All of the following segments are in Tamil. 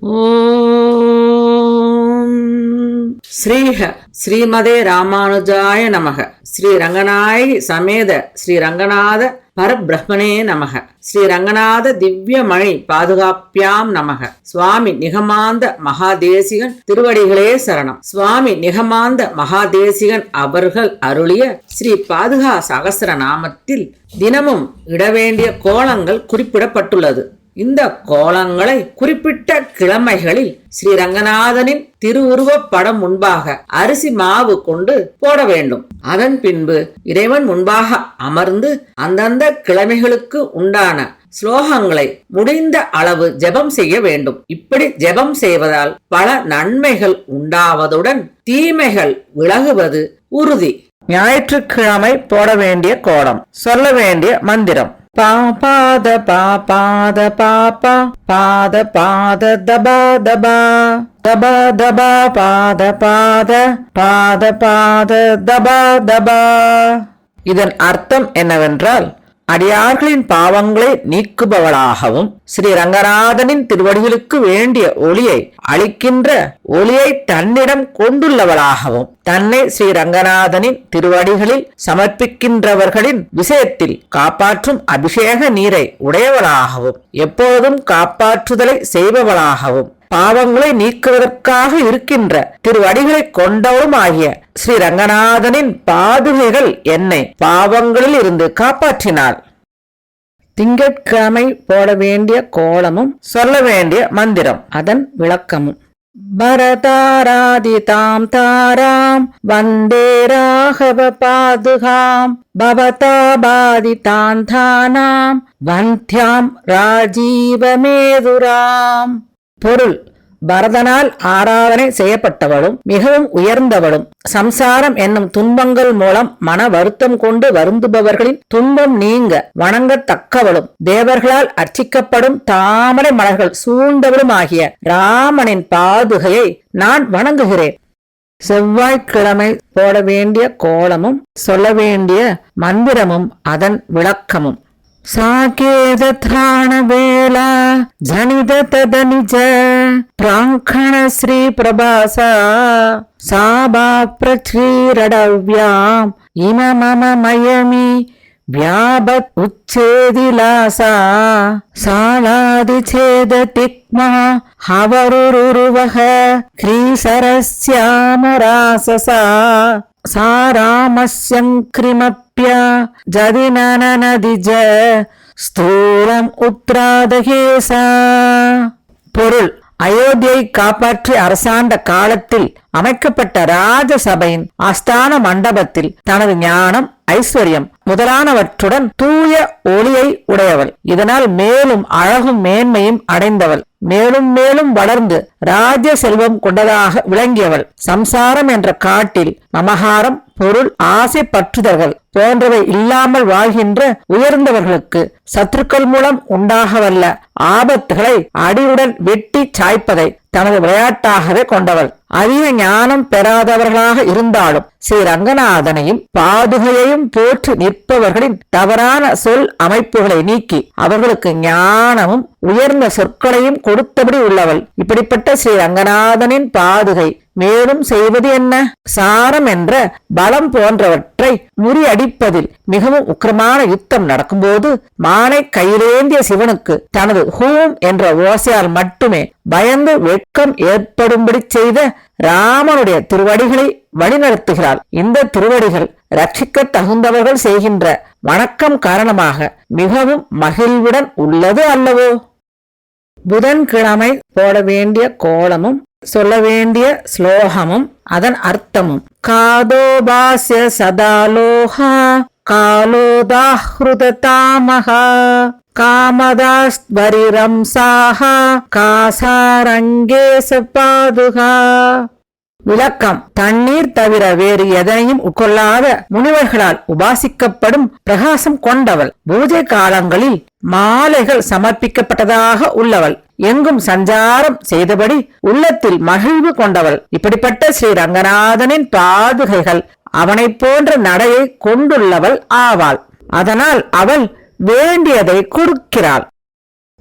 ஓம் ஸ்ரீஹ ஸ்ரீமதே ராமானுஜாய நமக. ஸ்ரீ ரங்கநாயகி சமேத ஸ்ரீ ரங்கநாத பரபிரம்மனே நமக. ஸ்ரீ ரங்கநாத திவ்யமணி பாதுகாப்பியாம் நமக. சுவாமி நிகமாந்த மகாதேசிகன் திருவடிகளே சரணம். சுவாமி நிகமாந்த மகாதேசிகன் அவர்கள் அருளிய ஸ்ரீ பாதுகா சகஸ்ர நாமத்தில் தினமும் இடவேண்டிய கோலங்கள் குறிப்பிடப்பட்டுள்ளது. இந்த கோலங்களை குறிப்பிட்ட கிழமைகளில் ஸ்ரீ ரங்கநாதனின் திருவுருவப் படம் முன்பாக அரிசி மாவு கொண்டு போட வேண்டும். அதன் பின்பு இறைவன் முன்பாக அமர்ந்து அந்தந்த கிழமைகளுக்கு உண்டான ஸ்லோகங்களை முடிந்த அளவு ஜெபம் செய்ய வேண்டும். இப்படி ஜெபம் செய்வதால் பல நன்மைகள் உண்டாவதுடன் தீமைகள் விலகுவது உறுதி. ஞாயிற்றுக்கிழமை போட வேண்டிய கோலம், சொல்ல வேண்டிய மந்திரம்: பாபாத பாபாத பாபா பாத பாத தபா தபா தபா தபா பாத பாத பாத பாத தபா தபா. இதன் அர்த்தம் என்னவென்றால், அடியார்களின் பாவங்களை நீக்குபவளாகவும் ஸ்ரீ ரங்கநாதனின் திருவடிகளுக்கு வேண்டிய ஒளியை அளிக்கின்ற ஒளியை தன்னிடம் கொண்டுள்ளவளாகவும் தன்னை ஸ்ரீ ரங்கநாதனின் திருவடிகளில் சமர்ப்பிக்கின்றவர்களின் விஷயத்தில் காப்பாற்றும் அபிஷேக நீரை உடையவளாகவும் எப்போதும் காப்பாற்றுதலை செய்பவளாகவும் பாவங்களை நீக்குவதற்காக இருக்கின்ற திருவடிகளை கொண்டவரும் ஆகிய ஸ்ரீ ரங்கநாதனின் பாதுகைகள் என்னை பாவங்களில் இருந்து காப்பாற்றினாள். திங்கட்கிழமை போட வேண்டிய கோலமும் சொல்ல வேண்டிய மந்திரம், அதன் விளக்கமும்: பரதாராதிதாம் தாராம் வந்தே ராகவ பாதுகாம் பவதாபாதிதான் தானாம் வந்தியாம் ராஜீவமேதுராம். பொருள்: பரதனால் ஆராதனை செய்யப்பட்டவளும் மிகவும் உயர்ந்தவளும் சம்சாரம் என்னும் துன்பங்கள் மூலம் மன வருத்தம் கொண்டு வருந்துபவர்களின் துன்பம் நீங்க வணங்கத்தக்கவளும் தேவர்களால் அர்ச்சிக்கப்படும் தாமரை மலர்கள் சூழ்ந்தவளும் ஆகிய ராமனின் பாதுகையை நான் வணங்குகிறேன். செவ்வாய்க்கிழமை போட வேண்டிய கோலமும் சொல்ல வேண்டிய மந்திரமும் அதன் விளக்கமும்: சாகேத திராண வேளா ஜனித ததனிஜ பிராங்கண ஸ்ரீ பிரபாசா சாபா பிரச்ரீரடவ்யாம் இம மம மயமி வியாபத் உச்சேதிலாசா சாலாதி சேத திக்மா ஹவருருவஹ கிரீசரஸ்யாமராசசா சாராமஸ்யங்கிரிமப்ய ஜதினனநதிஜ ஸ்தூலம் உத்ராதகேசா. பொருள்: அயோத்தியை காப்பாற்றி அரசாண்ட காலத்தில் அமைக்கப்பட்ட ராஜசபையின் ஆஸ்தான மண்டபத்தில் தனது ஞானம், ஐஸ்வர்யம் முதலானவற்றுடன் தூய ஒளியை உடையவள். இதனால் மேலும் அழகும் மேன்மையும் அடைந்தவள். மேலும் மேலும் வளர்ந்து ராஜ செல்வம் கொண்டதாக விளங்கியவள். சம்சாரம் என்ற காட்டில் மமகாரம், பொருள் ஆசை, பற்றுதல்கள் போன்றவை இல்லாமல் வாழ்கின்ற உயர்ந்தவர்களுக்கு சத்துருக்கள் மூலம் உண்டாகவல்ல ஆபத்துகளை அடியுடன் வெட்டி சாய்ப்பதை தனது விளையாட்டாகவே கொண்டவள். அதிக ஞானம் பெறாதவர்களாக இருந்தாலும் ஸ்ரீ ரங்கநாதனையும் பாதுகையையும் போற்றி நிற்பவர்களின் தவறான சொல் அமைப்புகளை நீக்கி அவர்களுக்கு ஞானமும் உயர்ந்த சொற்களையும் கொடுத்தபடி உள்ளவள். இப்படிப்பட்ட ஸ்ரீ ரங்கநாதனின் பாதுகை மேலும் செய்வது என்ன? சாரம் என்ற பலம் போன்றவற்றை முறியடிப்பதில் மிகவும் உக்கிரமான யுத்தம் நடக்கும்போது மானை கையிலேந்திய சிவனுக்கு தனது ஹூம் என்ற ஓசையால் மட்டுமே பயந்து வெட்கம் ஏற்படும்படி செய்த ராமனுடைய திருவடிகளை வழிநடத்துகிறாள். இந்த திருவடிகள் ரட்சிக்க தகுந்தவர்கள் செய்கின்ற வணக்கம் காரணமாக மிகவும் மகிழ்வுடன் உள்ளது அல்லவோ? புதன்கிழமை போட வேண்டிய கோலமும் சொல்ல வேண்டிய ஸ்லோகமும் அதன் அர்த்தமும்: காதோபாஸ்ய சதாலோஹா காலோதாஹ்ருததாமஹா காமதாஸ்வரிரம்சாஹா காசாரங்கேச பாதுகா. விளக்கம்: தண்ணீர் தவிர வேறு எதனையும் உட்கொள்ளாத முனிவர்களால் உபாசிக்கப்படும் பிரகாசம் கொண்டவள். பூஜை காலங்களில் மாலைகள் சமர்ப்பிக்கப்பட்டதாக உள்ளவள். எங்கும் சஞ்சாரம் செய்தபடி உள்ளத்தில் மகிழ்வு கொண்டவள். இப்படிப்பட்ட ஸ்ரீ ரங்கநாதனின் பாதுகைகள் அவனை போன்ற நடையை கொண்டுள்ளவள் ஆவாள். அதனால் அவள் வேண்டியதை கொடுக்கிறாள்.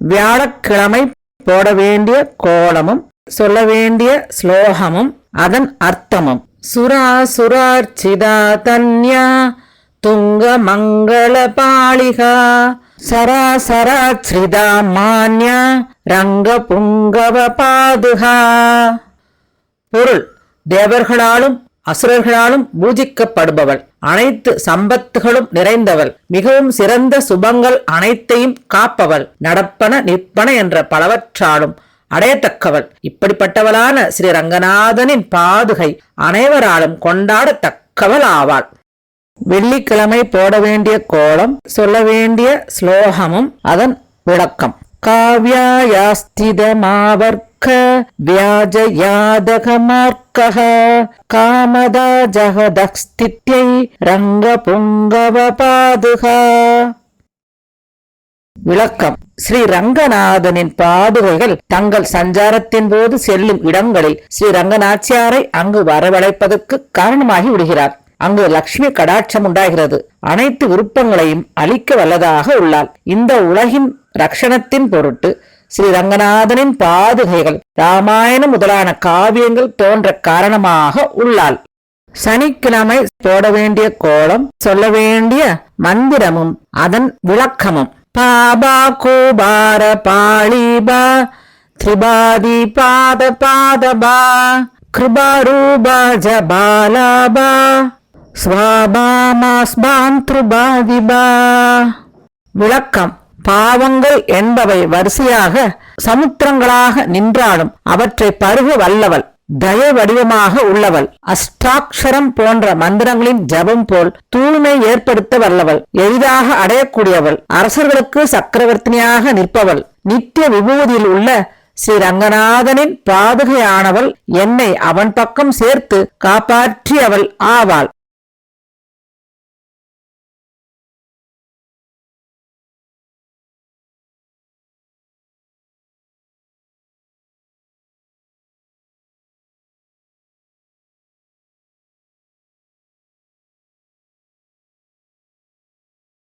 வியாழக்கிழமை போட வேண்டிய கோலமும் சொல்ல வேண்டிய ஸ்லோகமும் அதன் அர்த்தமும். சுராசுரார்ச்சிதா தன்யா துங்க மங்கள பாளிகா சராசராச்ரிதா மான்யா ரங்க புங்கவ பாதுகா. பொருள்: தேவர்களாலும் அசுரர்களாலும் பூஜிக்கப்படுபவள், அனைத்து சம்பத்துகளும் நிறைந்தவள், மிகவும் சிறந்த சுபங்கள் அனைத்தையும் காப்பவள், நடப்பன நிற்பன என்ற பலவற்றாலும் அடையத்தக்கவள். இப்படிப்பட்டவளான ஸ்ரீ ரங்கநாதனின் பாதுகை அனைவராலும் கொண்டாடத்தக்கவள் ஆவாள். வெள்ளிக்கிழமை போட வேண்டிய கோலம், சொல்ல வேண்டிய ஸ்லோகமும் அதன் விளக்கம். காவ்யாயாஸ்திதமாவர்க்க வியாஜ யாதகமார்க்கஹ காமதா ஜகதஸ்தித்யை ரங்க புங்கவ பாதுகா. விளக்கம்: ஸ்ரீ ரங்கநாதனின் பாதுகைகள் தங்கள் சஞ்சாரத்தின் போது செல்லும் இடங்களில் ஸ்ரீ ரங்கநாச்சியாரை அங்கு வரவழைப்பதற்கு காரணமாகி விடுகிறார். அங்கு லட்சுமி கடாட்சம் உண்டாகிறது. அனைத்து விருப்பங்களையும் அளிக்க வல்லதாக உள்ளாள். இந்த உலகின் ரக்ஷணத்தின் பொருட்டு ஸ்ரீ ரங்கநாதனின் பாதுகைகள் ராமாயணம் முதலான காவியங்கள் தோன்ற காரணமாக உள்ளாள். சனிக்கிழமை போட வேண்டிய கோலம், சொல்ல வேண்டிய மந்திரமும் அதன் விளக்கமும். பாபா கோபார பாளிபா திரிபாதி பாத பாதபா கிருபாரூபா ஜபாலாபா ஸ்வாபாமாஸ்பாந்த்ருபாதிபா. விளக்கம்: பாவங்கள் என்பவை வரிசையாக சமுத்திரங்களாக நின்றாலும் அவற்றை பருக வல்லவள், தய வடிவமாக உள்ளவள், அஷ்டாட்சரம் போன்ற மந்திரங்களின் ஜபம் போல் தூய்மை ஏற்படுத்த வல்லவள், எளிதாக அடையக்கூடியவள், அரசர்களுக்கு சக்கரவர்த்தினியாக நிற்பவள், நித்திய விபூதியில் உள்ள ஸ்ரீ ரங்கநாதனின் பாதுகையானவள், என்னை அவன் பக்கம் சேர்த்து காப்பாற்றியவள் ஆவாள்.